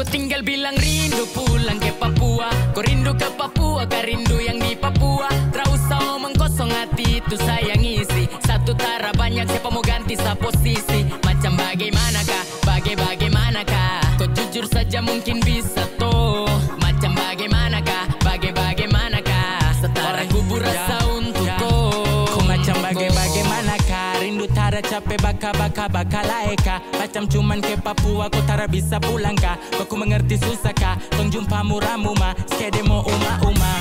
tinggal bilang rindu pulang ke Papua. Kau rindu ke Papua, kau rindu yang di Papua. Tak usah omong kosong, hati itu sayang isi. Satu tara banyak, siapa mau ganti sa posisi. Macam bagaimanakah, bagaimanakah. Kau jujur saja mungkin bisa toh. Macam bagaimanakah, bagaimanakah. Setara kubur rasa untuk kau. Macam bagaimanakah. Rindu tara capek baka laeka. Macam cuman ke Papua kau tara bisa pulang kah. Kau mengerti susah kah. Tong jumpa murah-muma skede mo uma.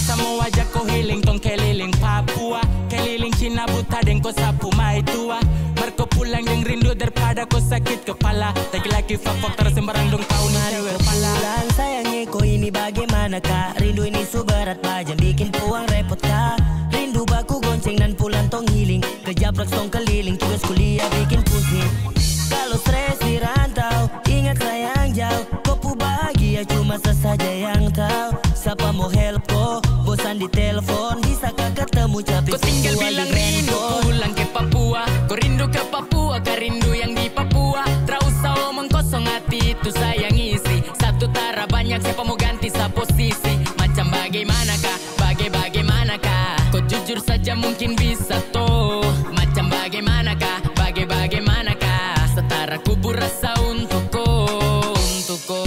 Sama wajah kau healing tong keliling Papua. Keliling Cina buta dan kau sapu mai tua. Merko pulang yang rindu daripada kau sakit kepala. Laki-laki fak tara sembarang dong tahu nari kepala. Pulang sayangnya kau ini bagaimanakah. Rindu ini subarat bajang bikin puang repot kah. Rindu baku gonceng dan pulang tong healing. Kejaprak tong keliling tugas kuliah bikin pusing. Kalau stres di rantau, ingat sayang jauh. Kau bahagia cuma sesaja yang tahu. Siapa mau help kau, bosan di telepon. Bisakah ketemu capek kau tinggal bilang rindu pulang ke Papua. Kau rindu ke Papua, kau rindu yang di Papua. Tak usah omong kosong, hati itu sayang isi. Satu tara banyak, siapa mau ganti sa posisi. Macam bagaimanakah, bagaimanakah. Kau jujur saja mungkin bisa toh. Macam bagaimanakah, bagaimanakah. Setara kubur rasa untuk kau, untuk kau.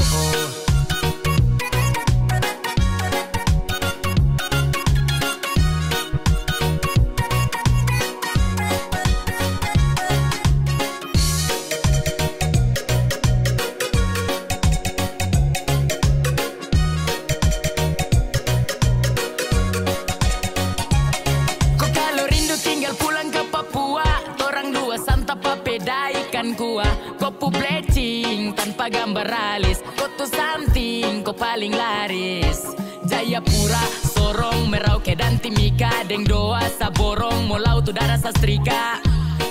Kopu blecing tanpa gambar alis. Kau tuh something, kau paling laris. Jayapura, Sorong, Merauke dan Timika. Deng doa saborong, Molau tuh darah sastrika.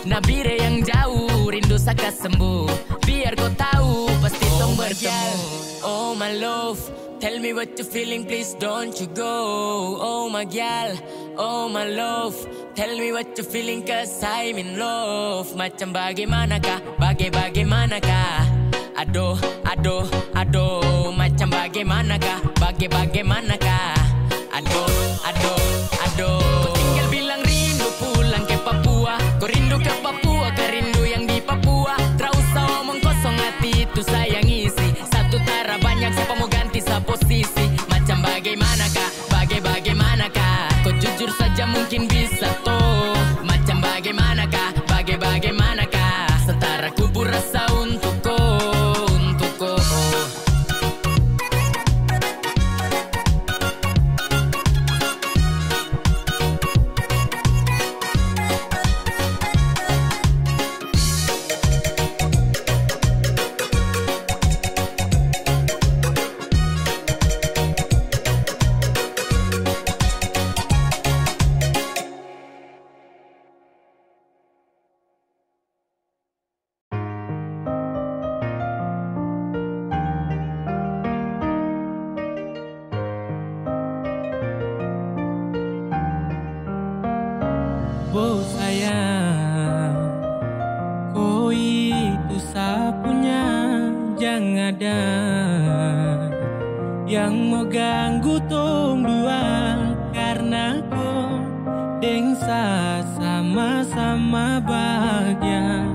Nabire yang jauh, rindu saka sembuh. Biar kau tahu, pasti tong bertemu. Oh my love, tell me what you feeling, please don't you go. Oh my gal, oh my love, tell me what you feeling cause I'm in love. Macam bagaimanakah, bagaimanakah. Aduh, aduh, aduh. Macam bagaimanakah, bagaimanakah. Aduh, aduh, aduh. Kau tinggal bilang rindu pulang ke Papua. Kau rindu ke Papua, kau rindu yang di Papua. Tak usah omong kosong, hati itu sayang isi. Satu tara banyak, siapa mau ganti sa posisi. Macam bagaimanakah, bagaimanakah. Kau jujur saja mungkin bisa toh. Macam bagaimanakah, bagaimanakah. Setara kubur rasa untuk kau, untuk kau. Oh sayang, kau itu sapunya. Jangan ada yang mau ganggu tong dua. Karena kau dengsa sama-sama bahagia.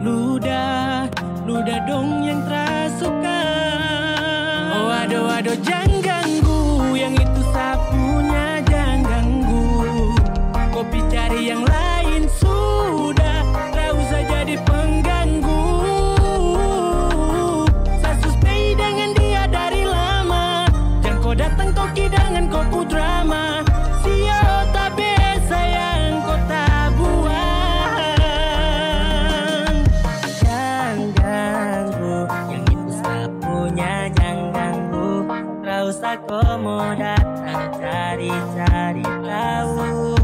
Ludah dong yang terasuka. Oh aduh jangan ganggu. Yang itu sapunya jangan ganggu. Kopi cari yang lain sudah. Tak usah jadi pengganggu. Saya suspek dengan dia dari lama. Jangan kau datang kau kidangan kau pu drama. Sio tabe sayang kau tak buang. Jangan ganggu. Yang itu sapunya jangan ganggu. Tak usah kau mau datang cari-cari tahu.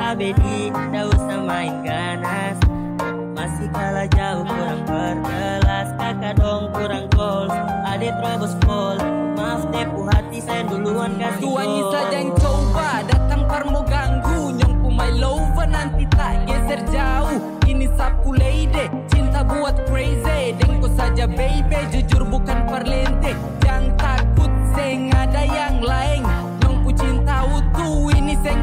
Abedi, tak usah main ganas. Masih kalah jauh kurang berkelas. Kakak dong kurang goals. Adik terobos fall. Maaf tepu hati saya duluan kasih gol. Tuannya saja yang coba datang parmo ganggu. Nyongku my lover nanti tak geser jauh. Ini sapu lady, cinta buat crazy. Dengko saja baby,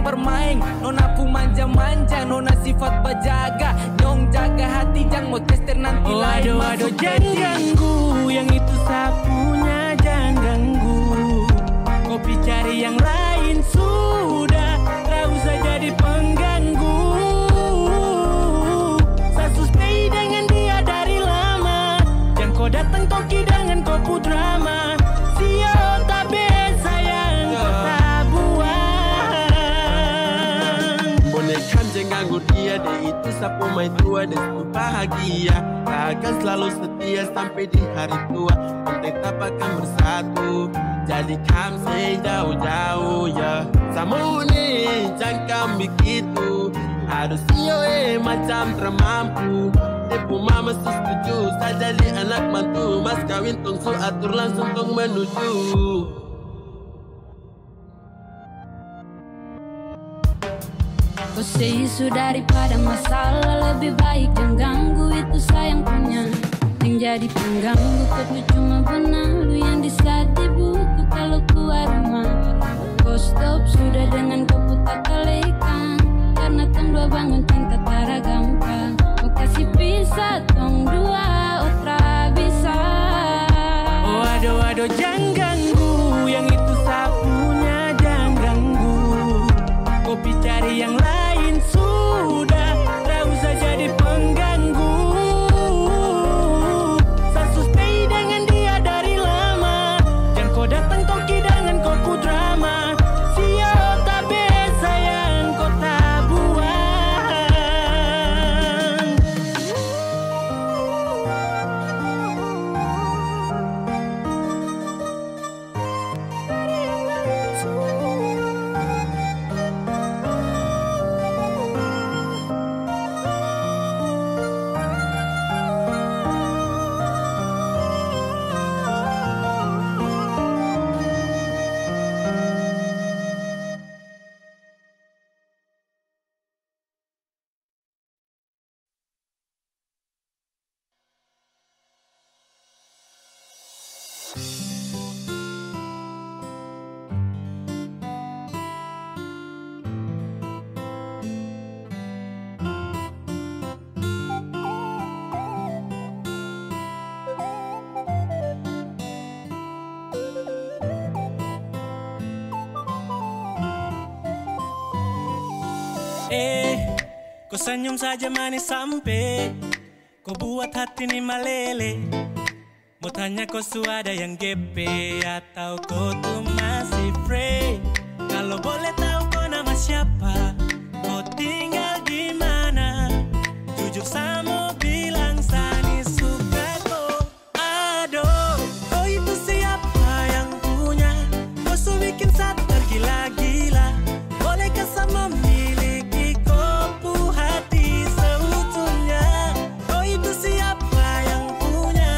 datang bermain. Nona pu manja-manja, nona sifat bajaga. Nyong jaga hati, jangan mau tester nanti lain. Waduh, jangan ganggu, yang itu sapunya jangan ganggu. Kopi cari yang lain sudah, tak usah jadi pengganggu. Saya stay dengan dia dari lama, jangan kau datang toki dengan kopu drama. Sio tabe sayang kau tak buang. Bonekam jangan ganggu dia, dia itu sapu mai tua dan itu bahagia. Takkan selalu setia sampai di hari tua, kita akan bersatu. Jadi kamse jauh-jauh ya. Samu nih jangan begitu, harus iyo macam termampu. Tepu mama setuju, saya jadi anak mantu. Mas kawin tong su atur langsung tong menuju. Kau say isu daripada masalah, lebih baik jangan ganggu, itu sayang punya. Yang jadi pengganggu kau cuma benalu yang di saat di buku kalau keluar rumah. Kau stop sudah dengan kau putar kalekan, karena tong dua bangun cinta tara gampang. Kau kasih pisah tong dua otra bisa. Waduh, jangan ganggu, yang itu sapunya jangan ganggu. Kopi cari yang lain sudah, tak usah jadi pengganggu. Datang toki dengan koku drama. Sio tabe sayang kau tak buang. Kau senyum saja manis sampai kau buat hati ini meleleh. Mau tanya kau sudah yang GP atau kau tuh masih free? Kalau boleh tahu kau nama siapa, kau tinggal di mana? Jujur sama bilang Sani suka kau. Aduh, kau itu siapa yang punya? Kau su bikin saat tergila-gila. Bolehkah sama miliki kopu hati seutuhnya? Kau itu siapa yang punya?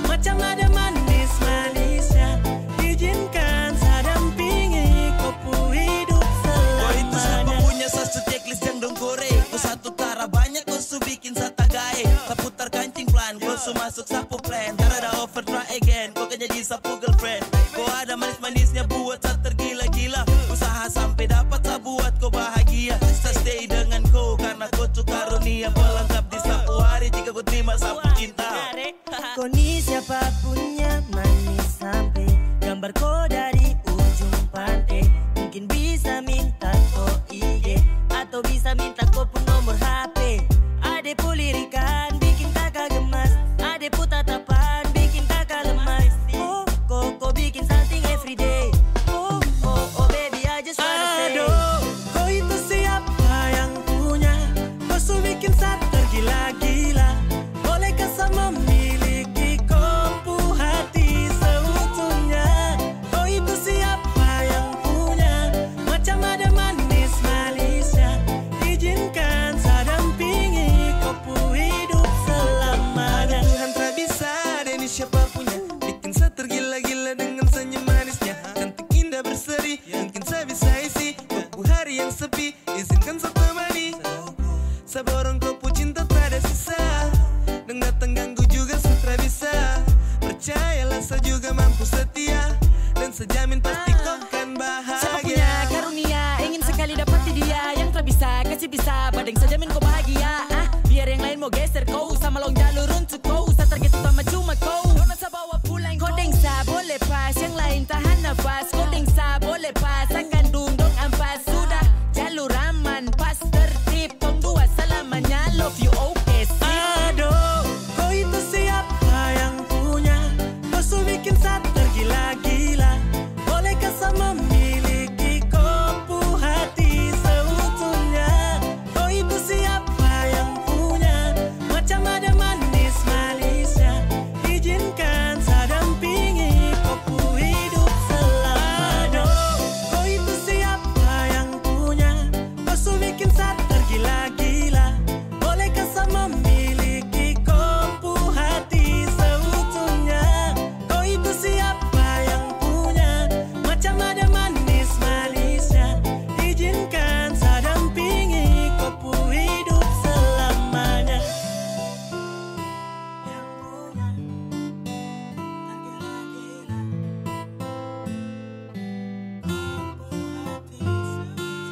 Macam ada manis-manisnya. Izinkan saya dampingi kopu hidup selamanya. Kau itu siapa punya satu checklist yang dong kore. Kau satu tara banyak kau su bikin sata gae. Kau putar kancing plan, kau su masuk sapu plan. Tara ada offer try again, kau kan jadi sapu girlfriend. Kau ada manis-manisnya buat saya tergila-gila. Usaha sampai dapat saya buat kau bahagia. Saya stay dengan kau karena kau tuh karunia pelengkap di sapu hari jika kau terima sapu cinta. Kau ni siapa punya manis sampai gambar kau dari ujung pantai. Mungkin bisa minta kau IG atau bisa minta kau pun nomor HP. Ade pu lirikan bikin kakak gemas, ade pu tatapan bikin kakak lemas. Oh, kau bikin something everyday. Oh, baby I just wanna say. Aduh, kau itu siapa yang punya? Kau su bikin saya tergila-gila. Bolehkah sama miliki kopu hati seutuhnya? Kau itu siapa yang punya? Macam ada manis-manisnya. Izinkan saya dampingi kopu hidup selamanya. Tuhan tak bisa ada ini siapa punya. Bikin saya tergila-gila dengan senyum manisnya. Cantik indah berseri, mungkin saya bisa isi kopu hari yang sepi. Izinkan saya temani. Saya borong kopu cinta tak ada sisa. Dan datang ganggu juga sutra bisa. Percayalah saya juga mampu setia. Dan sejamin pasti kau kan Siapa bahagia. punya karunia ingin sekali dapat dia yang tak bisa kasih bisa. Badeng saja min kau bahagia. Biar yang lain mau geser kau sama long jalur untuk kau. Sa target utama cuma kau. Kau nasa bawa pulang kau. Kau dengsa boleh pas, yang lain tahan nafas. Kau dengsa boleh pas, akan dundong ampas. Sudah jalur aman, pas tertib. Tong dua selamanya, love you okay sip. Aduh, kau itu siapa yang punya? Kau su bikin saya tergila-gila. Bolehkah saya memiliki kopu hati seutuhnya? Kau itu siapa yang punya? Macam ada manis-manisnya. Izinkan saya dampingi kopu hidup selamanya. Kau itu siapa yang punya? Kau su bikin saya tergila-gila. Bolehkah saya memiliki kopu hati seutuhnya? Kau itu siapa yang punya? Macam ada manis-manisnya. Izinkan saya dampingi kopu hidup selamanya. Yang punya tergila-gila. Kopu hati seutuhnya.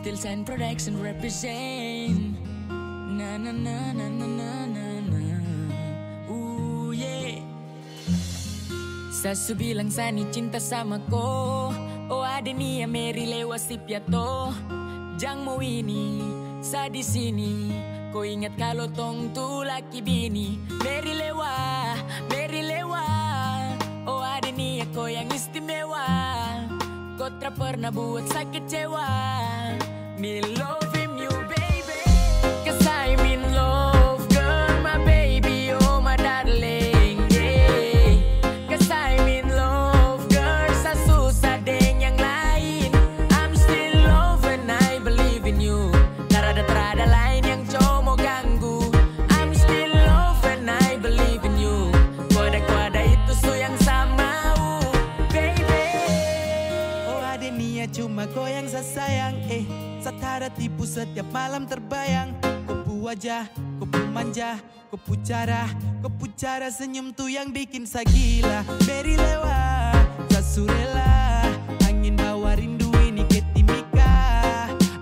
Still Sign Production represent. Na na na na na na na na. Ooh yeah. Sasu bilang Sani cinta sama ko. Oh ada nia Mary lewat si piato. Jang mau ini sa di sini. Ko ingat kalau tong tu laki bini. Mary lewa, Mary lewa. Oh ada nia ko yang istimewa. Kau tak pernah buat saya kecewa. Me loving you baby, 'cause I'm in love girl, my baby, oh my darling, yeah. 'Cause I'm in love girl, sa susah deng yang lain. I'm still love and I believe in you. Terada lain yang cuma ganggu. I'm still love and I believe in you. Kuada itu su yang sama, baby. Oh ada niat cuma kau yang saya sayang. Satara tipu setiap malam terbayang. Kopu wajah, kopu manja, kopu cara senyum tuh yang bikin saya gila. Mary lewa, sasurela, angin bawa rindu ini ke timika.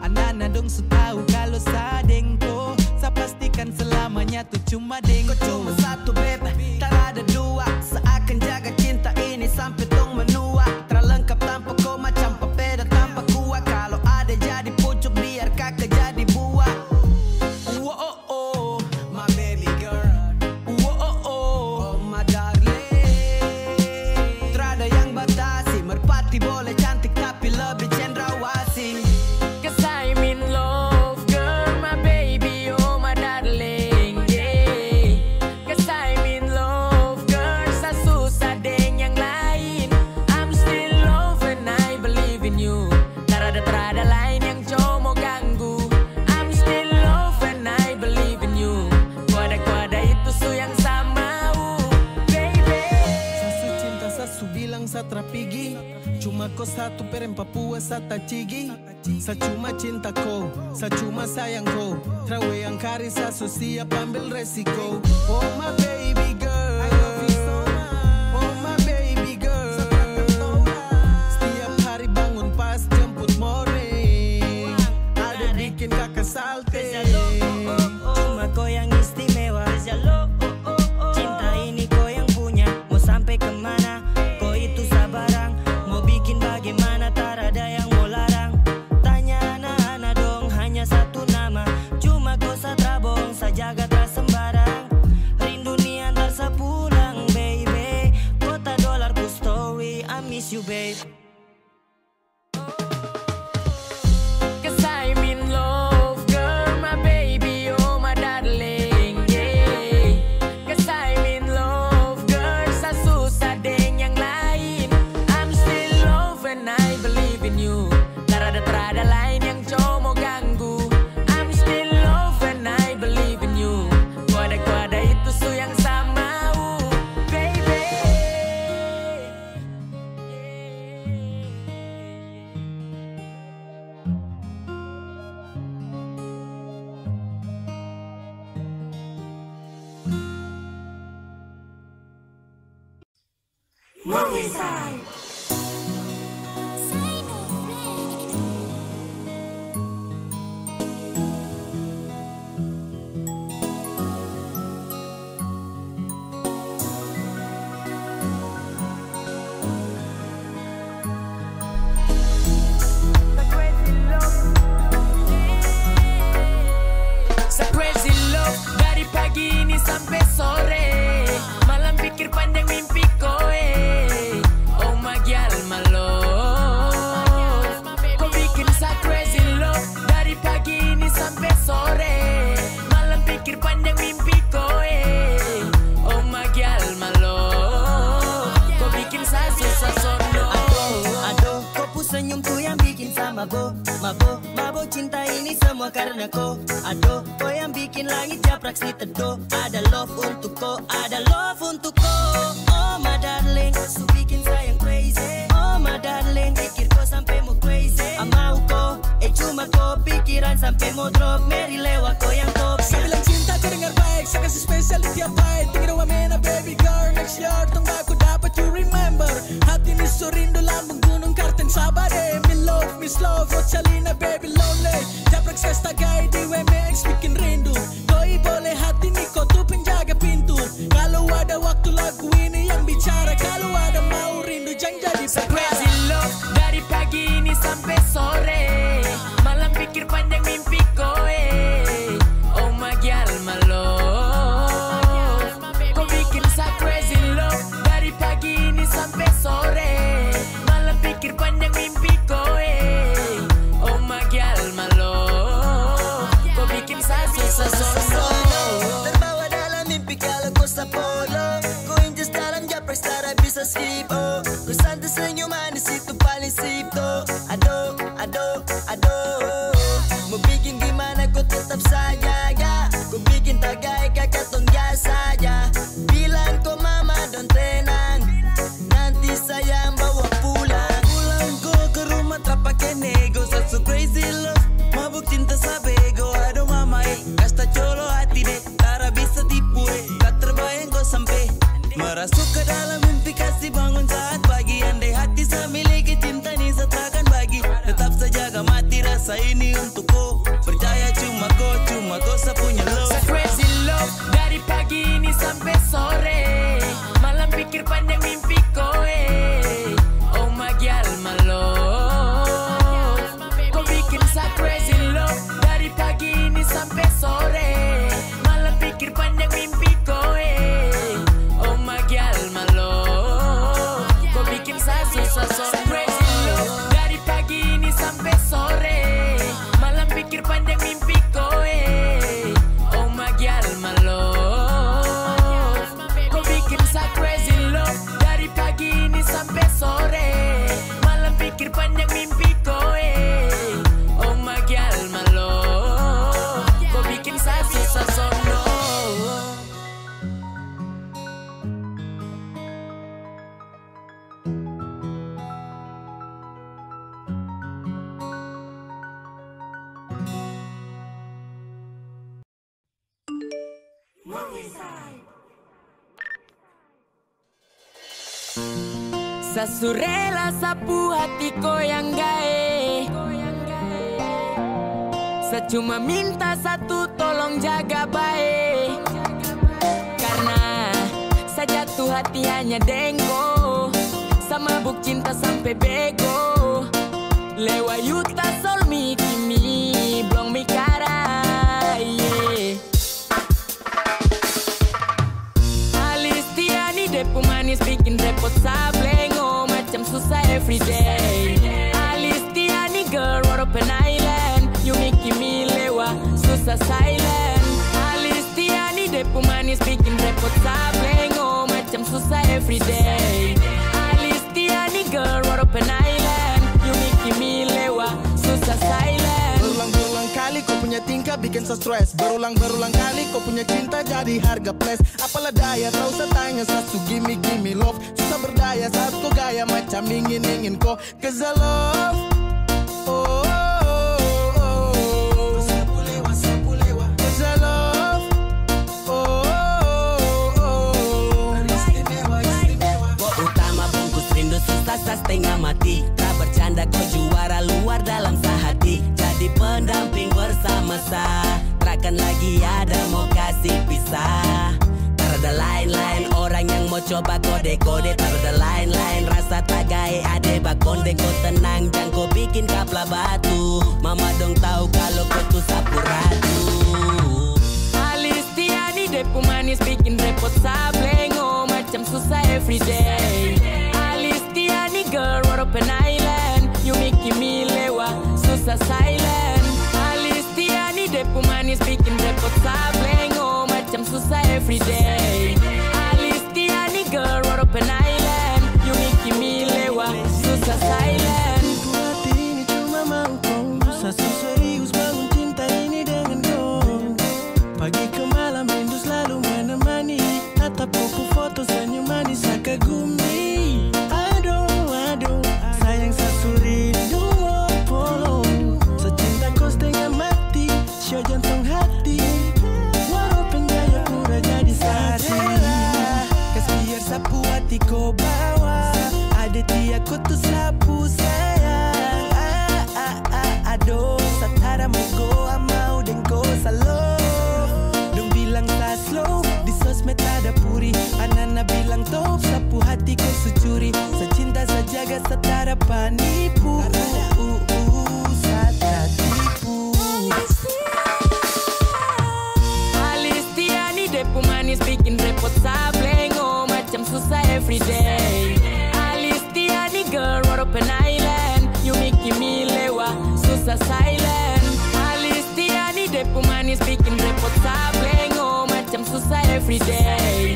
Anak-anak dong su tahu kalau saya dengko. Saya pastikan selamanya tuh cuma dengko. Kau cuma satu bebe, tak ada dua. Seakan jaga cinta ini sampai tong menua. Terlengkap tanpa kau macam papeda tanpa kuah. Kalau ada jadi pucuk biar kakak jadi buah. Oh oh, my baby girl. Oh my darling. Terada yang batasi, merpati boleh cantik tapi lebih cendrawasih. 'Cause I'm in love girl, my baby, oh my darling, yeah. 'Cause I'm in love girl, sa susah deng yang lain. I'm still love and I believe in you. Terada lain yang cuma ganggu. I'm still love and I believe in you. Kuada itu su yang sama, baby. Sasu cinta sasu bilang sa trapigi. Cuma kau satu perem Papua sa tacigi. Sa cuma cinta kau, sa cuma sayang kau. Trawe yang kari sasu siap ambil resiko. Oh my baby girl, oh my baby girl. Setiap hari bangun pas jemput morning. Ada bikin kakak salte. Cuma kau yang istimewa. Cinta ini kau yang punya. Mau sampai kemana? Kau itu sabarang. Mau bikin bagaimana? Tak ada yang mau larang. Tanya anak-anak dong, hanya satu nama. Cuma kau satrabong, sajaga tak sembarang. Rindu ni antar Crazy love dari pagi ini sampai sore. Malam pikir panjang mimpiku Oh my girl my love. Kau bikin sa crazy love dari pagi ini sampai sore. Malam pikir panjang mimpiku Oh my girl my love. Kau bikin sa susah sono. Aduh, kau senyum tuh yang bikin sa mabok. Mabok cinta ini semua karena kau. Aduh, kau yang bikin langit japrak si teduh. Ada love untuk kau, ada love untuk kau. Oh my darling, su bikin sayang crazy. Oh my darling, pikir kau sampai mau crazy. Mau kau, cuma kau pikiran sampai mau drop. Mary lewat kau yang top. Saya bilang cinta kau dengar baik, saya kasih spesial di tiap bait. Tinggal wamena baby girl, next year tunggu aku dapat you remember. Hati ini so rindu lambung gunung Karten Sabade. Miss love, Rochalina baby lonely. Japrak sesta gay di WMX bikin rindu. Koi boleh hati ni kau tuh penjaga pintu. Kalau ada waktu lagu ini yang bicara. Kalau ada mau rindu jangan jadi Crazy love dari pagi ini sampai sore. Malam pikir panjang mimpiku Oh my girl my love. Kau bikin sa crazy love dari pagi ini sampai sore. Malam pikir panjang mimpiku Oh my girl my love. Kau bikin sa susah sono. Terbawa dalam mimpi kalau kau sapolo. Kau injes dalam japrak setara bisa skip. Oh, kau santai senyum manis itu paling sip tuh. Aduh, aduh, aduh. Mau bikin gimana kau tetap saja ya. Kau bikin tagai kakak tong biasa ya. Bilang kau mama don tenang. Nanti saya bawa pulang. Pulang kau ke rumah tak pakai nego. So crazy love, mabuk cinta sabego. Aduh mama kasta colo hati deh. Tara bisa tipu tak terbayang kau sampai merasuk ke dalam mimpi kasih bangun saat pagi. Andai hati saya miliki cinta ini saya takkan bagi. Tetap saja gak mati rasa ini untuk kau. Percaya cuma kau saya punya love. Crazy love dari pagi ini sampai sore. Malam pikir panjang mimpiku Oh my girl my love. Kau bikin sa crazy love dari pagi ini sampai sore. Malam pikir panjang mimpiku Oh my girl my love. Kau bikin sa susah sono. Crazy love dari pagi ini sampai sore. Malam pikir panjang mimpiku Oh my girl my love. Kau bikin sa crazy love dari pagi ini sampai sore. Malam pikir panjang mimpiku Oh my girl my love. Kau bikin sa susah sono. Sasurela sapu hatiku yang gae. Saya cuma minta satu tolong jaga baik. Karena saya jatuh hati hanya dengko. Sama buk cinta sampai bego. Lewa yuta sol mi kimi blong mi cara yeah. Alistiani depu manis bikin repot sablengo. Macam susah everyday. Alistiani girl what open island. You make me lewa susah silent. Alistiani depu manis bikin repot sablengo. Macam susah everyday. Alistiani girl what open island. You make me lewa susah silent. Berulang-berulang kali kau punya tingkah bikin saya stres. Berulang-berulang kali kau punya cinta jadi harga plus. Apalah daya tahu saya tanya sasu gimme love. Susah berdaya saat kau gaya macam ingin kau. Cause I love oh, oh, oh. Sapu lewa cause I love oh, oh, oh. Istimewa Kau utama rasa setengah mati. Tak bercanda kau juara luar dalam sehati. Jadi pendamping bersama saya. Takkan lagi ada mau kasih pisah. Tak ada lain-lain orang yang mau coba kode-kode. Tak ada lain-lain rasa tak gaya ade bakonde. Kau tenang jangan kau bikin kapla batu. Mama dong tahu kalau kau tuh sapu ratu. Alistiani depu manis bikin repot sablengo. Macam susah everyday. Alistiani girl what open island. You make me lewa susah silent. Alistiani depu manis bikin repot sablengo. Macam susah everyday. Alistiani girl what open island. You make me lewa susah silent. Hati ini cuma mau kau. Satu serius bangun cinta ini dengan kau. Pagi ke malam rindu selalu menemani. Tatap kupu foto senyum manis kagumi. Aduh, sayang satu rindu polo. Secinta kau setengah mati. Show jantung hati. Walaupun gaya pura jadi saksi. Kas biar sapu hati kau bawa. Ada dia kau tuh sapu sayang. Aduh, satara mugo amau dengko salo. Dong bilang tak slow. Di sosmed ada puri. Anak-anak bilang top. Sapu hati kau sucuri. Secinta sejaga setara panipu. Satra tipu. Alistiani depu manis bikin repot sablengo. Macam susah everyday. Alistiani girl what open island. You make me lewa susah silent. Alistiani depu manis bikin repot sablengo. Macam susah everyday.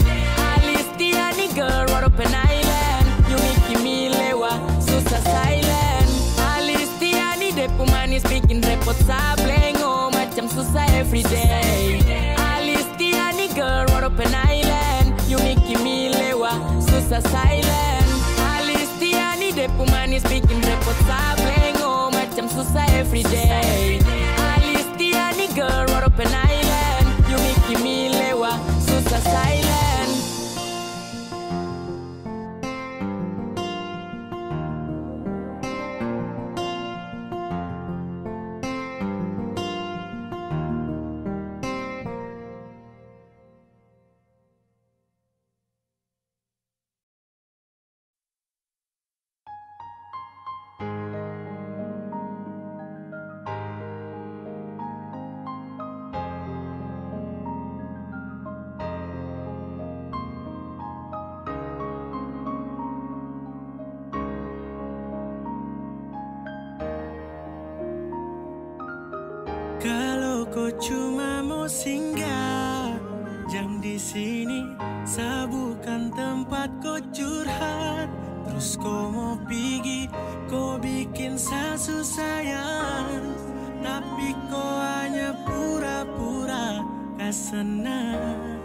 Alistiani girl what open island. You make me lewa susah silent. Alistiani depu manis bikin repot sablengo. Macam susah everyday. Alistiani girl what open island. You make me lewa susah silent. Alistiani depu manis bikin repot sablengo. Macam susah everyday. Alistiani girl what open island. You make me lewa susah silent. Kalau kau cuma mau singgah, jangan di sini. Saya bukan tempat kau curhat. Terus kau mau pergi, kau bikin saya sayang. Tapi kau hanya pura-pura senang.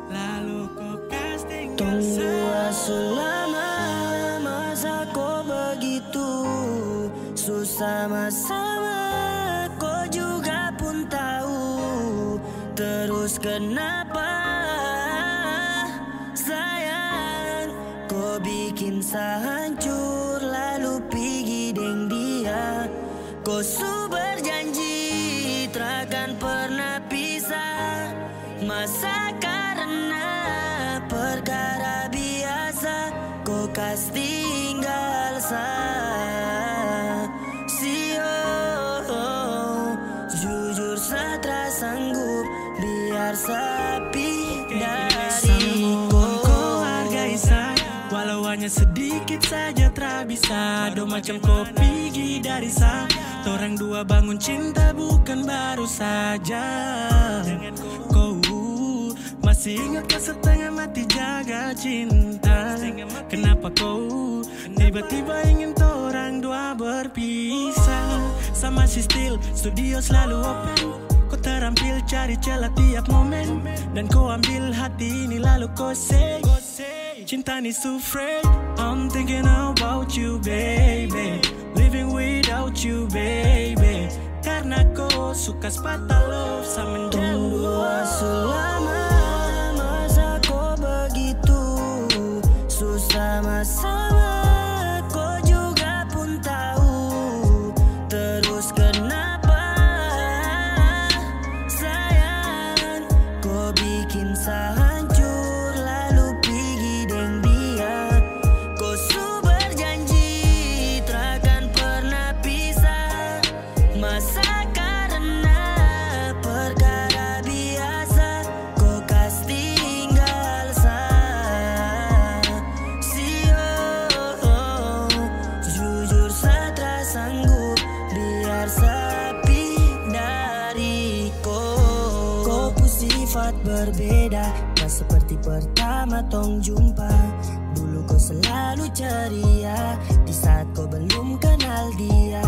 Lalu kau kas tinggal Tunggu selama masa kau begitu susah sama kau juga pun tahu. Terus kenapa sayang kau bikin saya hancur lalu pergi deng dia. Kau su berjanji takkan pernah pisah. Masa karena perkara biasa kau kas tinggal saya. Jujur saya tak sanggup biar sapi dari kau hargai saya. Walau hanya sedikit saja tak bisa. Do macam kau pergi dari saya. Torang dua bangun cinta bukan baru saja. Kau masih ingat kau setengah mati jaga cinta. Kenapa kau tiba-tiba ingin torang dua berpisah? Sama si still studio selalu open. Kau terampil cari celah tiap momen. Dan kau ambil hati ini lalu kau say cinta ni so free. I'm thinking about you baby. Living without you baby. Karena kau suka sepatah love sama menjauh. Selama masa kau begitu susah sama pertama tong jumpa, dulu kau selalu ceria di saat kau belum kenal dia.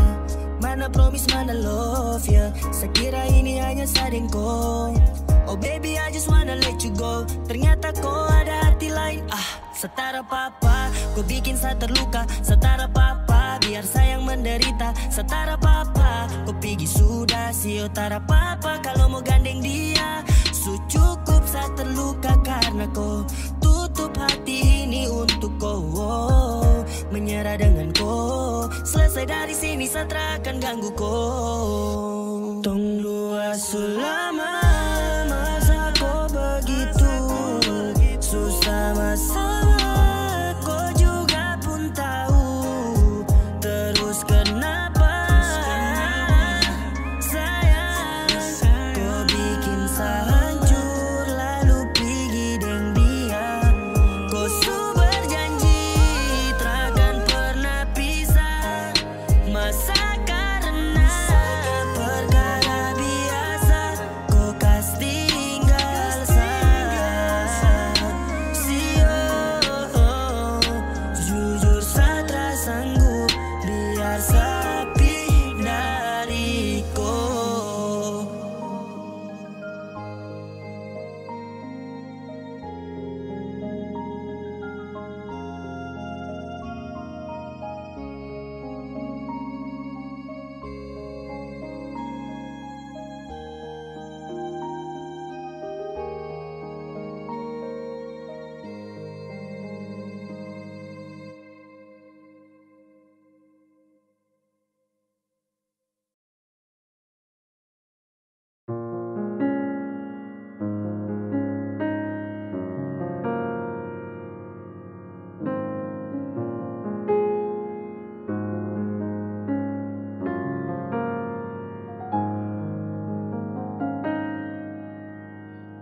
Mana promise, mana love ya, sekira ini hanya sadengko. Oh baby I just wanna let you go, ternyata kau ada hati lain. Setara papa, kau bikin saya terluka. Setara papa, biar sayang menderita. Setara papa, kau pergi sudah si otara papa. Kalau mau gandeng dia, cukup saya terluka karena kau tutup hati ini untuk kau. Menyerah dengan kau, selesai dari sini saya akan ganggu kau. Tong dua selama masa kau begitu susah masalah, kau juga pun tahu. Terus kenapa sayang kau bikin saya hancur lalu pergi dengan dia. Kau su berjanji takkan pernah pisah, masa karena perkara biasa kau kas tinggal saya. Jujur saya tak sanggup biar sepi dari kau.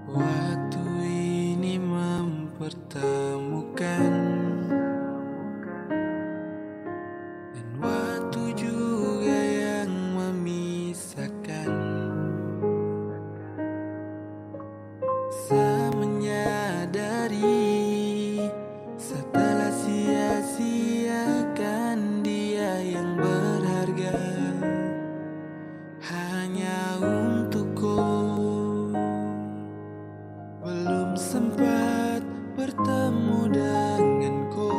Waktu ini mempertemukan, dan waktu juga yang memisahkan. Saya menyadari setelah sia-siakan dia yang berharga hanya untuk kau. Belum sempat bertemu denganku,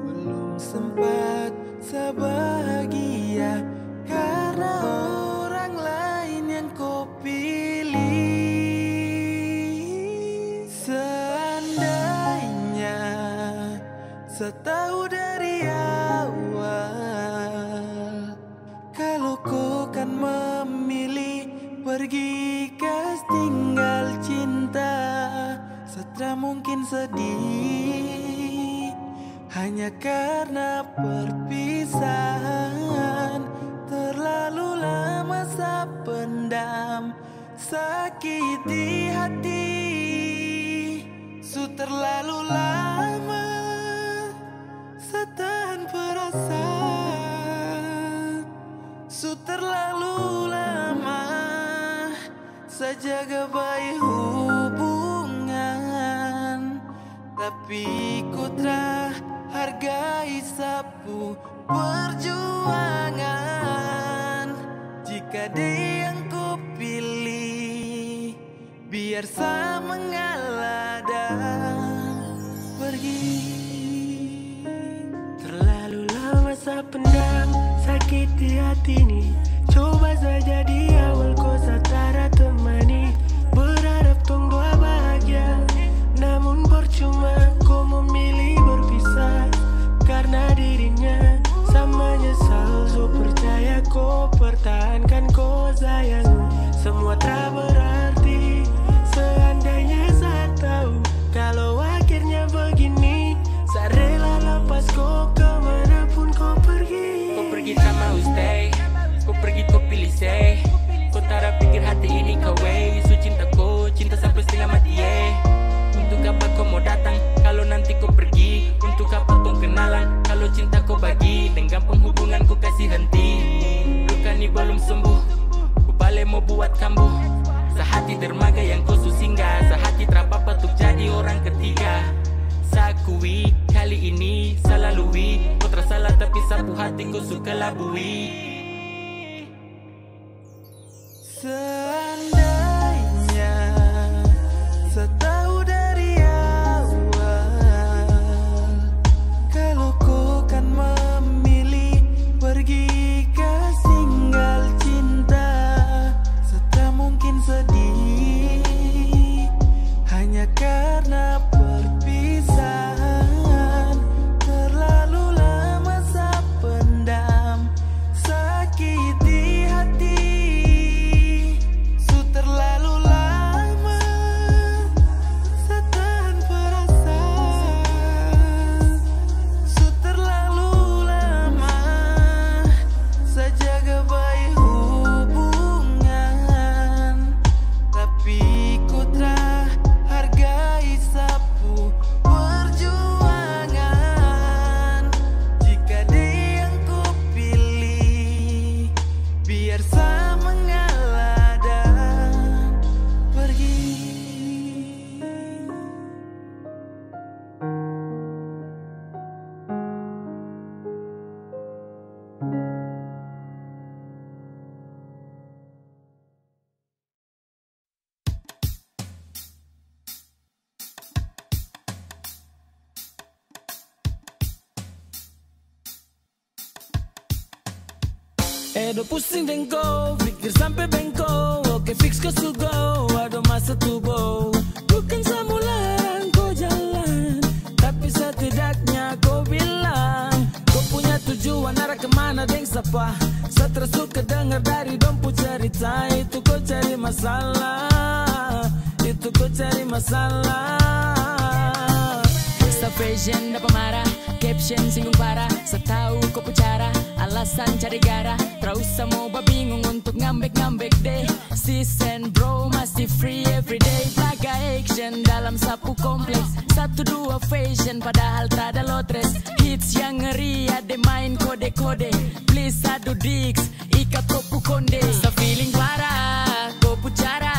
belum sempat sebahagia karena orang lain yang kau pilih. Seandainya saya tahu dari awal kalau kau kan memilih pergi kas tinggal cinta, setelah mungkin sedih hanya karena perpisahan. Terlalu lama saya pendam sakiti hati, terlalu lama saya tahan perasaan, terlalu lama saya jaga baik hubungan, tapi ku telah hargai sapu perjuangan. Jika dia yang ku pilih, biar saya mengalah dan pergi. Terlalu lama saya pendam sakiti hati ini. Coba saja di awal kau satara temani, berharap tong dua bahagia, namun percuma kau memilih berpisah. Karena dirinya sama nyesal, so percaya kau pertahankan kau sayang. Semua tak berarti seandainya saya tahu kalau akhirnya begini. Saya rela lepas kau kemanapun kau pergi. Kau pergi tak mau stay, kau pergi kau pilih stay. Edo pusing dengko, pikir sampai bengko. Oke fix ke sugo, ada masa tubo. Bukan semulan kau jalan, tapi setidaknya kau bilang kau punya tujuan arah kemana deng sapa. Setelah suka dengar dari dompu cerita, itu kau cari masalah, itu kau cari masalah. Fashion dapat marah, caption singgung parah. Setahu kau pucara, alasan cari gara. Terus semua bingung untuk ngambek-ngambek deh. Season bro masih free everyday. Laga action dalam sapu kompleks. 1-2 fashion padahal tak ada lotres. Hits yang ngeri ada main kode-kode. Please adu diks, ikat kopu konde. So feeling parah, kau pucara,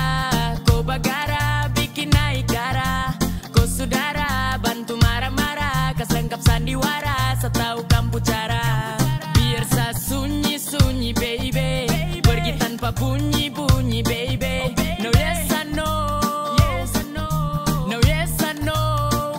kau bagara, bikin naik darah. Kau saudara, bantu marah-marah, keselengkap sandiwara, setahu kamu cara. Biar sa sunyi-sunyi baby, pergi tanpa bunyi-bunyi baby. No yes and no, no yes and no.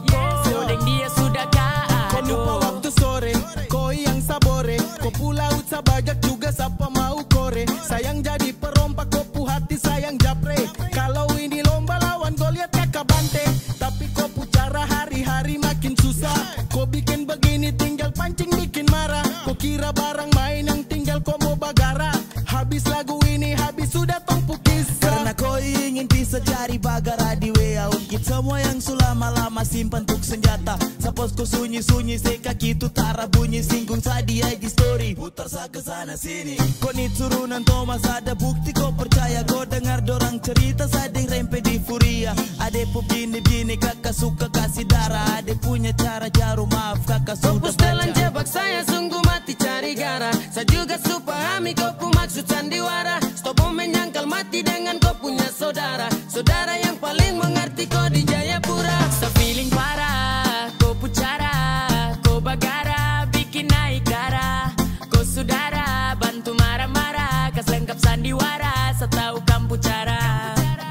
Kau deng dia sudah kado. Kau lupa waktu sore, kau yang sabore. Kau pulaut sabajak juga siapa mau kore. Sayang jadi perompak, kau pu hati sayang japre. Kalau ini lomba lawan gue liat kakak bante. Tapi kau pu cara hari-hari makin susah. Kau bikin begini tinggal pancing bikin marah. Kau kira barang main yang tinggal kau mau bagara. Habis lagu ini habis sudah tumpu kisah. Karena kau ingin bisa cari bagara di WA. Ungkit semua yang sulama-lama simpan tuk senjata. Sapos kau sunyi-sunyi se kaki tu tara bunyi. Singgung sa di IG story, putar sa ke sana sini. Kau ni turunan Thomas ada bukti kau percaya. Kau dengar dorang cerita sading rempe di Furia. Ade pu bini-bini kakak suka kasih darah. Ade punya cara jarum maaf kakak sudah baca. Kau setelan jebak saya sungguh mati cari gara. Saya juga supahami kau pu maksud sandiwara. Stop menyangkal mati dengan kau punya saudara. Saudara yang paling mengerti kau di Jayapura. So feeling parah, kau pucara, kau bagara, bikin naik darah. Kau saudara, bantu marah-marah, keselengkap sandiwara, setahu kamu cara.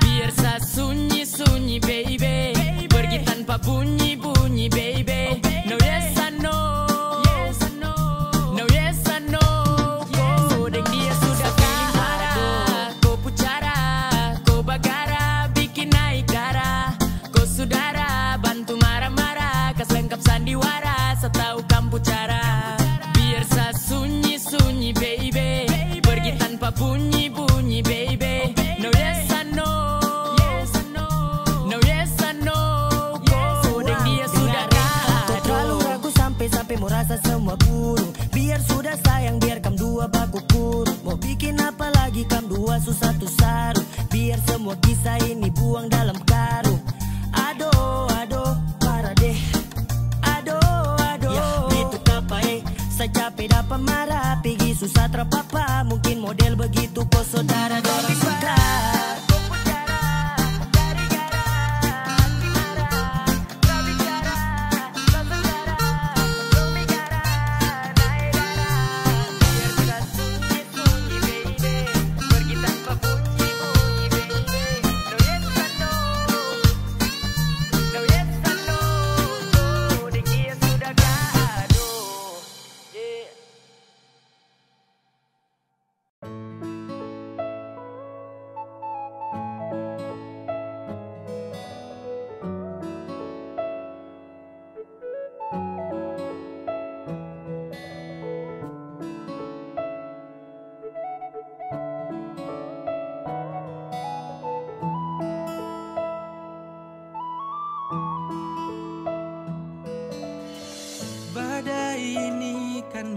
Biar sa sunyi-sunyi baby, pergi tanpa bunyi-bunyi baby. No yes and no, no yes and no. Kau deng dia sudah parah, kau pucara, kau bagara, bikin naik darah. Kau saudara, bantu marah-marah, keselengkap sandiwara, setahu kamu cara. Biar sa sunyi-sunyi baby, pergi tanpa bunyi-bunyi baby. No yes and no, no yes and no. Kau deng dia sudah Kau terlalu ragu sampai mau rasa semua buruk. Biar sudah sayang, biar kam dua baku kurung. Mau bikin apa lagi kam dua susah tuh sarung. Biar semua kisah ini buang dalam karung. Aduh, parah deh. Aduh, ya, itu kapai. Saya capek dapat marah, pergi susah terpapa. Mungkin model begitu kau saudara dorang suka.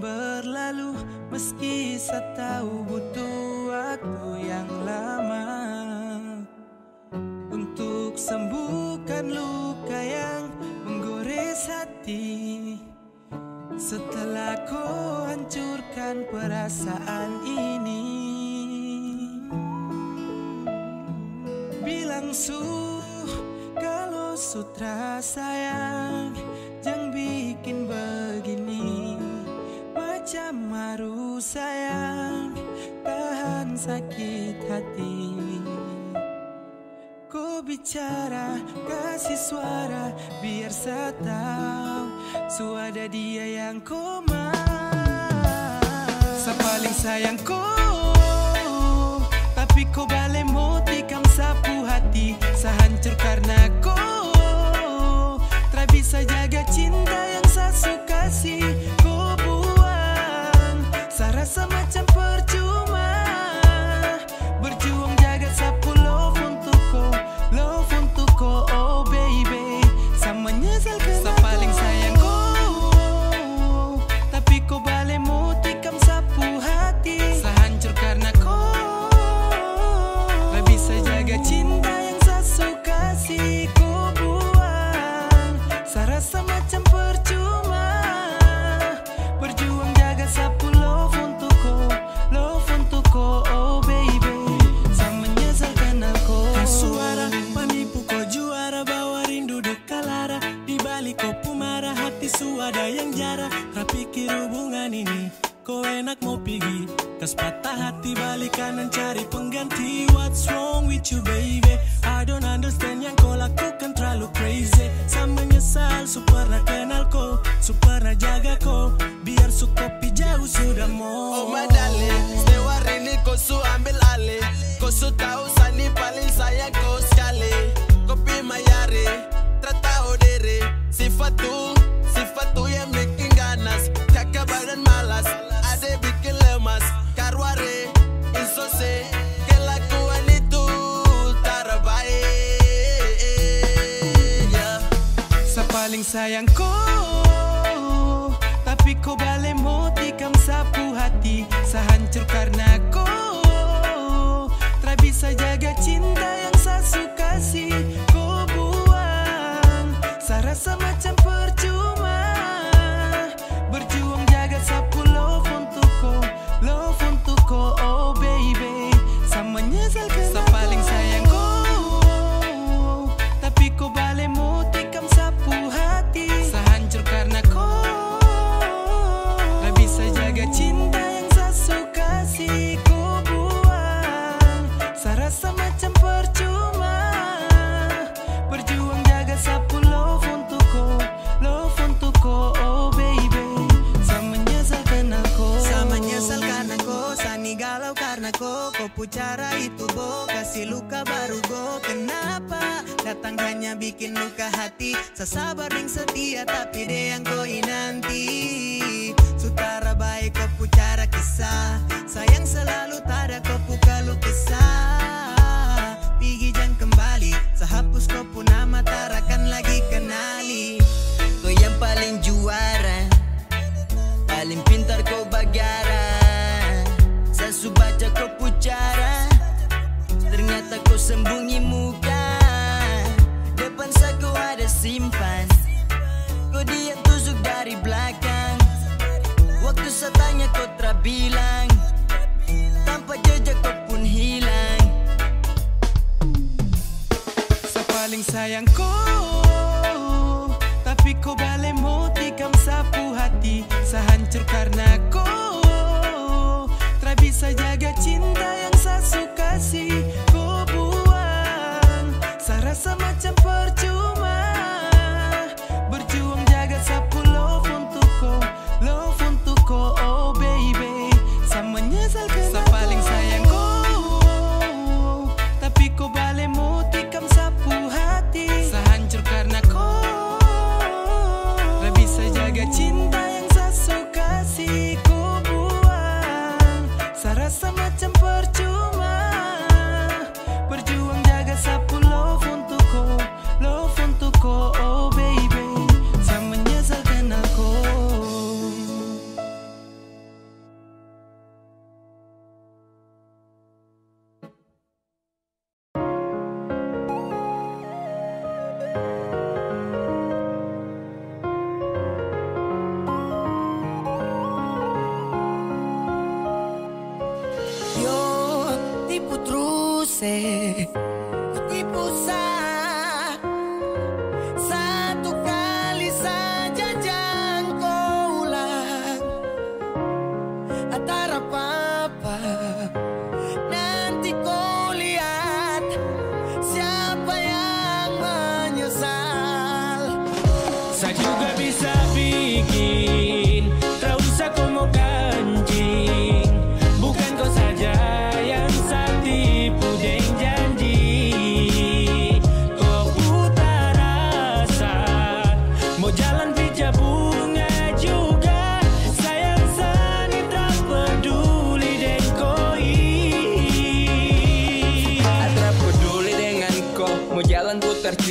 berlalu meski saya tahu butuh waktu yang lama untuk sembuhkan luka yang menggores hati. Setelah kau hancurkan perasaan ini, bilang kalau sutra sayang, jangan bikin begini. Macam harus sayang, tahan sakit hati. Kau bicara, kasih suara, biar saya tahu suada dia yang kau mau. paling sayang kau, tapi kau balik mau tikam sapu hati. Sehancur karena kau tak bisa jaga cinta yang saya suka kasih. Kau buang, saya rasa macam percuma. Berjuang jaga sapu love untuk kau, oh baby. Sama nyesal kenapa paling sayang kau, tapi kau balik mau tikam sapu hati. Sehancur karena kau tak bisa jaga cinta yang saya suka kasih. Kau buang, saya rasa macam percuma. Berjuang jaga sapu love untuk kau, oh baby. Sama nyesal kenal kau. Suara penipu kau juara, bawa rindu duka lara. Di balik kau pemara, hati suada yang jara. Terpikir hubungan ini kau enak mau pergi, kas patah hati balik kanan cari pengganti. What's wrong with you baby? I don't understand yang kau lakukan terlalu crazy. Sama nyesal su pernah kenal kau, su pernah jaga kau. Biar su kopi jauh sudah mau. Oh my darling, setiap ini kau su ambil alih. Kau su tahu sani paling sayang kau sekali. Kopi mayari, tertahu diri. Sifat tu yang bikin ganas. Kakak badan malas, ada bikin lemas. Karware, insose, kelakuan itu terbaik. Saya paling sayang kau, tapi kau balik mau tikam sapu hati. Sehancur karena kau tak bisa jaga cinta yang saya suka kasih. Kau buang, saya rasa macam percuma. Berjuang jaga sapu love untuk kau, oh baby. Sama nyesal kenapa paling sayang kau, tapi kau balik mau tikam sapu hati. Sehancur karena kau tak bisa jaga cinta yang saya suka kasih. Kau buang, saya rasa macam percuma. Berjuang jaga sapu love untuk kau, oh baby. Sama nyesal kenal kau. Sama nyesal karena kau, sani galau karena kau. Kau pucara itu bo, kasih luka baru go. Kenapa datang hanya bikin luka hati? Sasabar yang setia tapi dia yang kau nanti. Sutara baik kau pucara kisah, sayang selalu tada kau pukalu kisah. Pigi jangan kembali, sehapus kau pun nama tarakan lagi kenali. Kau yang paling juara, paling pintar kau bagara. Saya su baca kau pucara, ternyata kau sembunyi muka. Depan saya kau ada simpan, kau diam tusuk dari belakang. Waktu saya tanya kau terbilang, tanpa jejak kau pun hilang. Saya paling sayang kau, tapi kau balik mau tikam sapu hati. Sehancur karena kau tak bisa jaga cinta yang saya suka kasih. Kau buang, saya rasa macam percuma. Berjuang jaga sapu love untuk kau, oh baby. Sama nyesal kenapa saya paling sayang kau, tapi kau balik mau tikam sapu hati. Sehancur karena kau tak bisa jaga cinta yang saya suka kasih. Kau buang, saya rasa macam percuma. Berjuang jaga sapu love untuk kau, oh baby. Sama nyesal kenal kau. Yo tipu terus tipu sah. Satu kali saja jangan kau ulang. Antara apa-apa nanti kau lihat siapa yang menyesal. Saya juga bisa bikin, tak usah kau mau kancing.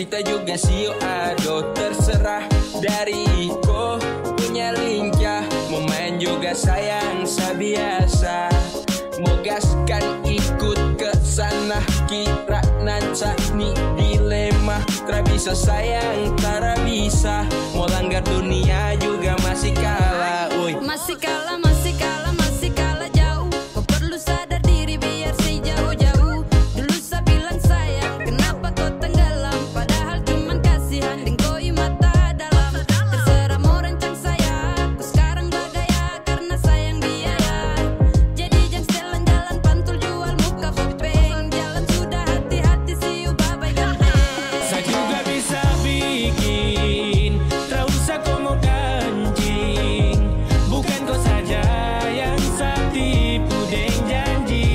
Vita juga sio ado, terserah dari ko punya link ya. Mau main juga sayang sabiasa, mau gaskan ikut ke sana. Kira nanca nih dilema, tak bisa sayang tak bisa. Mau langgar dunia juga masih kalah. Uy. Masih kalah, masih kalah, masih kalah jauh. Kau perlu sadar diri biar si jauh-jauh. Dulu saya bilang sayang, kenapa kau tenggelam? Padahal cuman kasihan dan koi mata dalam. Terserah mau rencang saya, aku sekarang bagaya karena sayang biaya. Jadi jangan setelan jalan pantul jual muka popeng. Jalan sudah hati-hati see you bye-bye ganteng. Saya juga bisa bikin, tak usah kau mau kancing. Bukan kau saja yang saya tipu dan janji.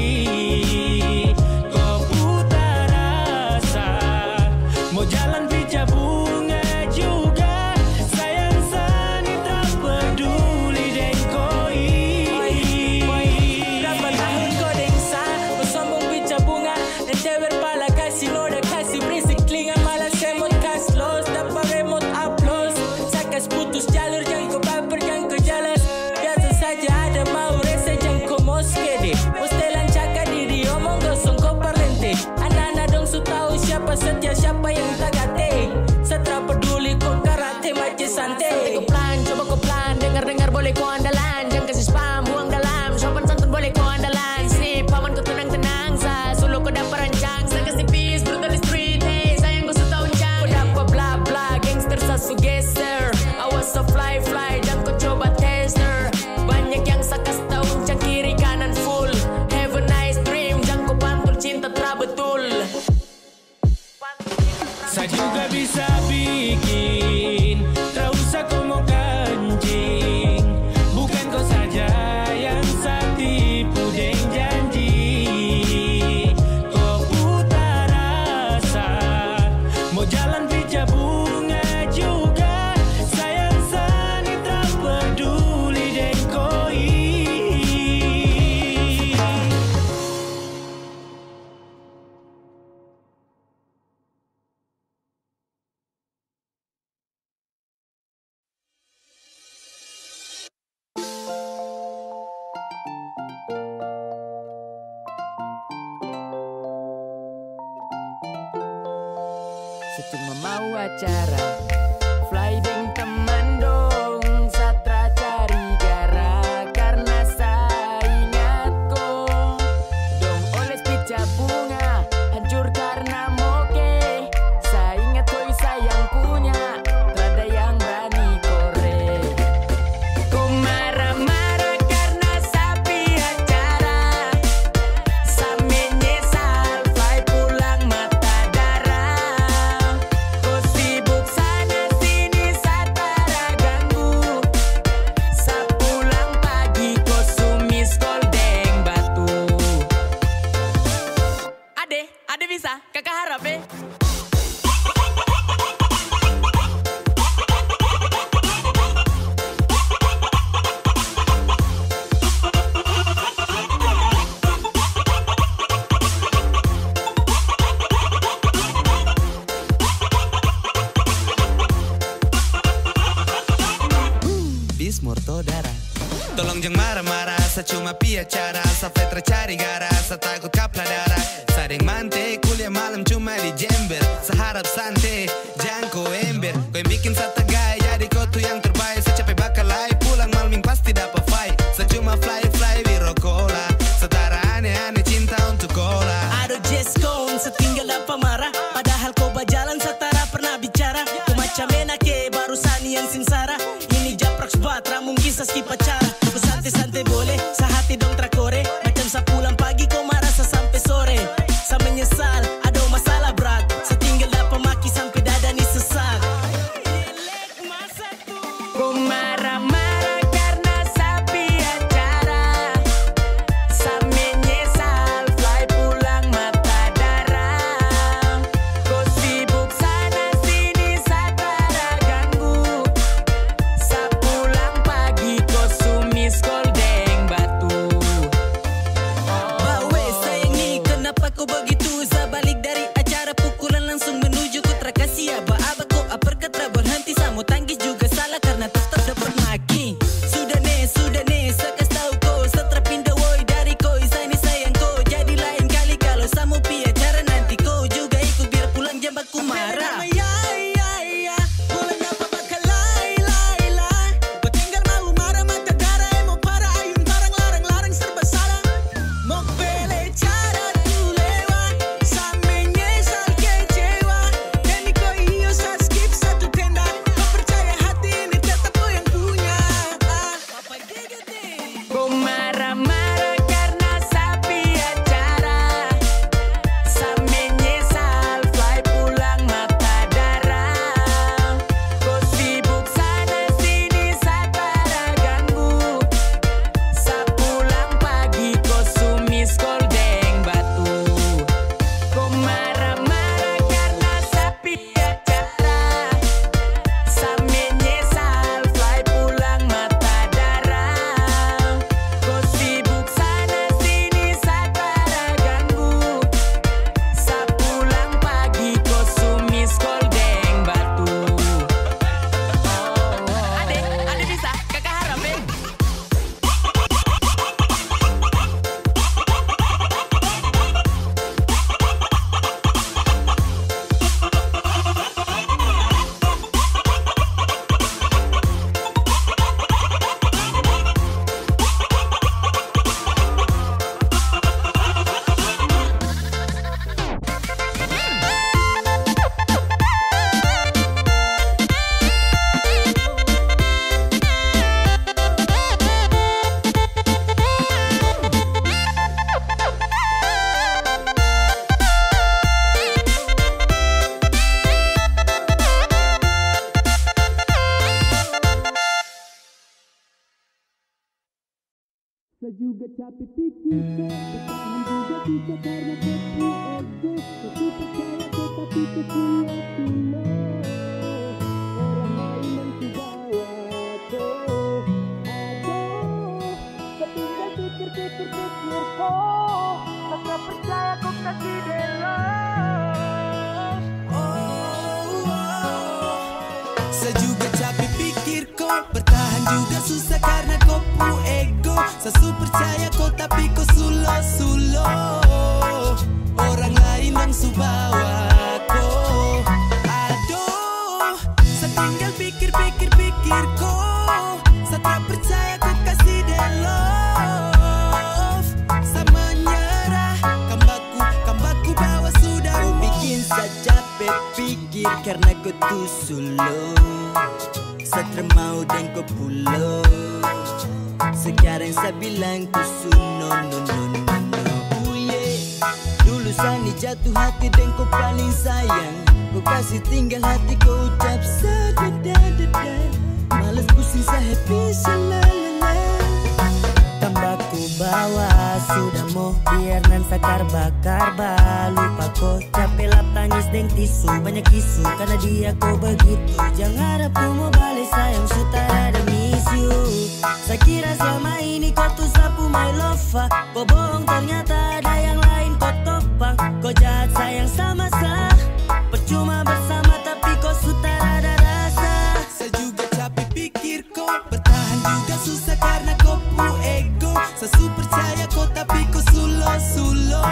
Kau putar asa, mau jalan pica bunga juga. Sayang sani tak peduli dan koi. Berapa tahun kau dengsa, kau sombong pica bunga. Dan cewek pala kasih noda, kasih berisik telinga. Malah semot kas los, dapat remote upload. Sakas putus jalur, jangan kau baper, jangan kau jelas. Biasa saja ada mau rese, jangan kau moskede. Postelan caka diri, omong gosong kau parlente. Anak-anak dong su tahu siapa setia, siapa yang tagate. Setra peduli kau karate mace santai. Kau plan, coba kau plan, dengar-dengar boleh kau andalan. Jangan kasih spam, buang dalam, sopan santun boleh kau andalan. Sip, paman kau tenang-tenang, sa solo kau dapat rancang. Sa kasih peace, brutal street, hey, sayang kau suta uncang. Kau dapat bla-bla, gangster sa su geser. Awas sa fly-fly, jangan kau coba tester. Banyak yang sakas tahu uncang kiri kanan full. Have a nice dream, jangan kau pantul cinta tra betul. Saya juga bisa bikin, tak usah kau mau kancing. Bukan kau saja yang saya tipu dan janji. Kau putar asa, mau jalan pica bunga juga. Sayang sani tak peduli dan koi. Saya cuma mau acara fly deng teman dong. Satra cari gara karena saya ingat kau. Dong oles pica bunga hancur karena moke. Saya ingat koi sayang punya, terada yang berani korek. Kau marah-marah karena sapi acara. Saya menyesal fly pulang mata darah. Kau sibuk sana sini satara ganggu. Sa pulang pagi kau sumis koldeng batu. Ade bisa, kakak harap Bis morto darah. Tolong jangan marah-marah, saya cuma pi acara. Saya fetra cari gara, saya takut kapla darah. Sadeng mante, kuliah malam cuma di jember. Saya harap santai, jangan kau ember. Kau yang bikin saya tegai, jadi kau tuh yang terbaik. Saya capek bakalai, pulang malam pasti dapat fight. Saya cuma fly biro cola. Setara aneh-aneh cinta untuk cola. Aduh just gone, setinggal apa marah. Padahal kau berjalan setara pernah bicara. Kau macam enake, baru sani yang singsara. Ini japrak sebat, ramung kisah skip pacara. Kau santai-santai boleh, sehati dong trakore. Macam sa pulang pagi kau marah sa sampai sore. Sa menyesal, ada masalah berat. Setinggal dapat maki sampai dada ni sesak. Saya juga capek pikir kok bertahan juga bisa karena kopi ego. Tapi percaya kok tapi kepunya punya orang lain yang kubawa kok. Aduh, ketinggal pikir kok maka percaya kok kasih delo. Saya juga capek pikir kok bertahan juga susah karena kau pu ego. Saya percaya kau tapi kau sulo orang lain yang subawa kau. Aduh, saya tinggal pikir kok. Saya tak percaya kau kasih the love. Saya menyerah, kambaku bawa sudah. Kau bikin saya capek pikir karena kau tuh sulo. Saya termau dan kau pulau. Sekarang saya bilang ku no. Oh yeah. Dulu Sani jatuh hati dan kau paling sayang. Kau kasih tinggal hati kau ucap sadada. Malas pusing saya happy salalala. Tambahku bawa sudah mau biar nan sakar bakar. Lupa kau capek lap tangis deng tisu. Banyak isu karena dia kau begitu. Jangan harap ku mau balik sayang sutara ada miss you. Saya kira selama ini kau tuh sapu my lover. Kau bohong ternyata ada yang lain kau topang. Kau jahat sayang sama sah. Percuma bersama tapi kau sutara ada rasa. Saya juga capek pikir kau bertahan juga susah karena kau pu ego. Saya percaya kau tapi kau sulo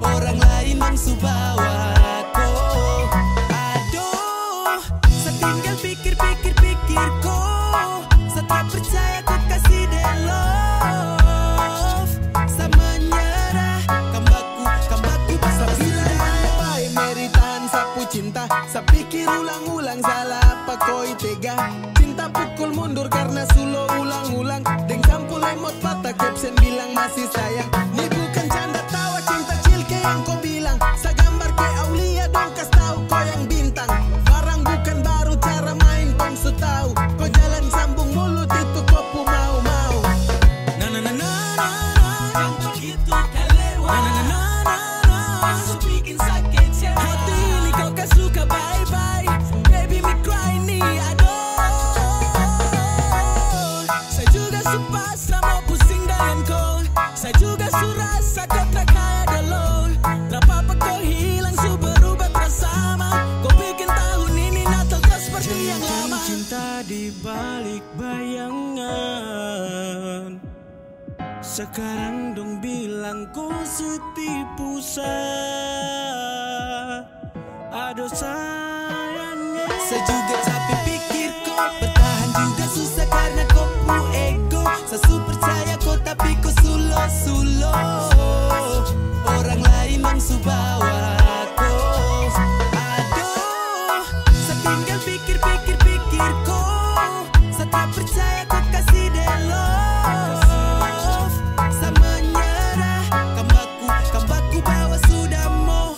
orang lain yang subawa kau. Aduh, saya tinggal pikir kau. Saya tak percaya kau kasih the love. Saya menyerah, kambaku saya bilang bye-bye meritan sapu cinta. Saya pikir ulang-ulang salah apa kau tega. Cinta pukul mundur karena sulo ulang-ulang. Deng campur lemot patah caption bilang masih sayang. Ini bukan canda tawa cinta cilke yang kau bilang. Saya gambar ke Aulia dong kas tahu kau yang bintang. Barang bukan baru cara main tong su tahu. Kau jalan sambung mulut itu kau pu mau. Yang begitu kelewat. Su bikin sakit cewek. Hati ini kau kan suka bye-bye. Baby me cry nih aduh. Saya juga supasrah mau pusing dengan kau. Saya juga surasa kau tak kaya delol. Tak apa-apa kau hilang su berubah bersama. Kau bikin tahun ini Natal tak seperti yang lama. Cinta di balik bayangan. Sekarang dong bilang kau setipu saya. Aduh sayangnya. Saya juga capek pikir kau bertahan juga susah karena kau pu ego. Saya percaya kau tapi kau sulo orang lain yang subawa kau. Aduh, saya tinggal pikir kau. Saya tak percaya kau kasih the love. Saya menyerah, kambaku bawa sudah mau.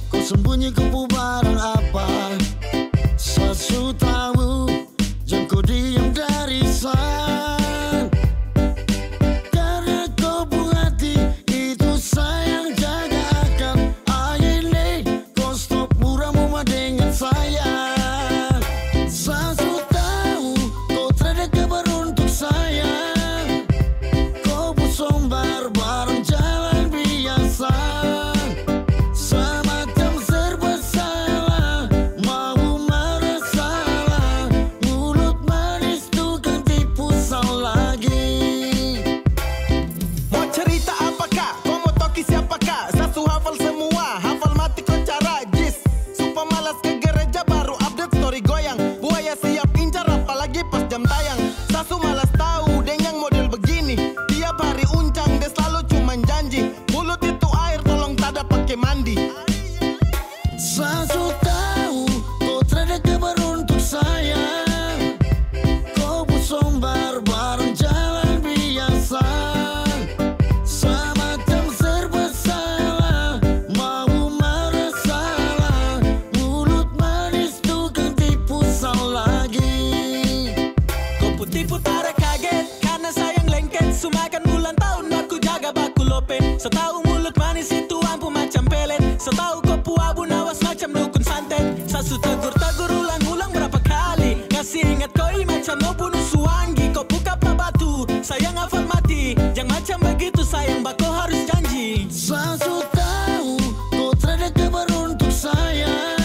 Kau sembunyi kau barang apa? Saya tahu jangan kau diam dari saya. Karena kau hati itu sayang jaga akan ini. Kau stop murah-murah dengan saya. Saya tahu kau terada kabar untuk saya. Kau busombar bareng jalan biasa. Semacam serba salah. tipu tara kaget karena sayang lengket. Sumakan bulan tahun aku jaga baku lope. So tahu mulut manis itu ampu macam pelet. So tahu kopu abu nawas macam dukun santet. Sasu tegur-tegur ulang-ulang berapa kali. Kasih ingat koi macam mau bunuh suanggi. Kau buka batu sayang hafal mati. Jangan macam begitu sayang bako harus janji. Sasu tahu kau terada kabar untuk saya.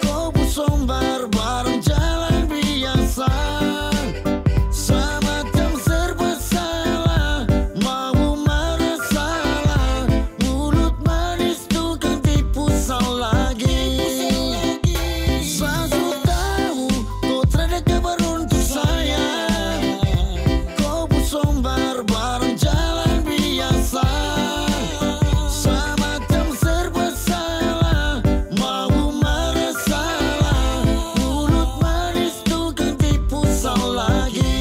Kau busombar bareng jalan biasa. Semacam serba salah, mau marah salah. Mulut manis tukang tipu salah lagi. Sasu tahu kau terada kabar untuk saya. Kau busombar bareng jalan biasa. Semacam serba salah, mau marah salah. Mulut manis tukang tipu salah lagi.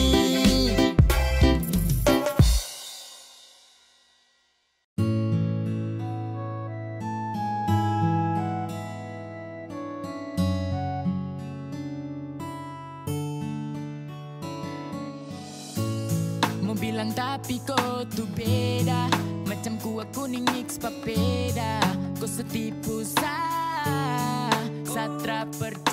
Mau bilang tapi kau tuh beda. Macam kuah kuning mix papeda. Kau setipu satra percaya.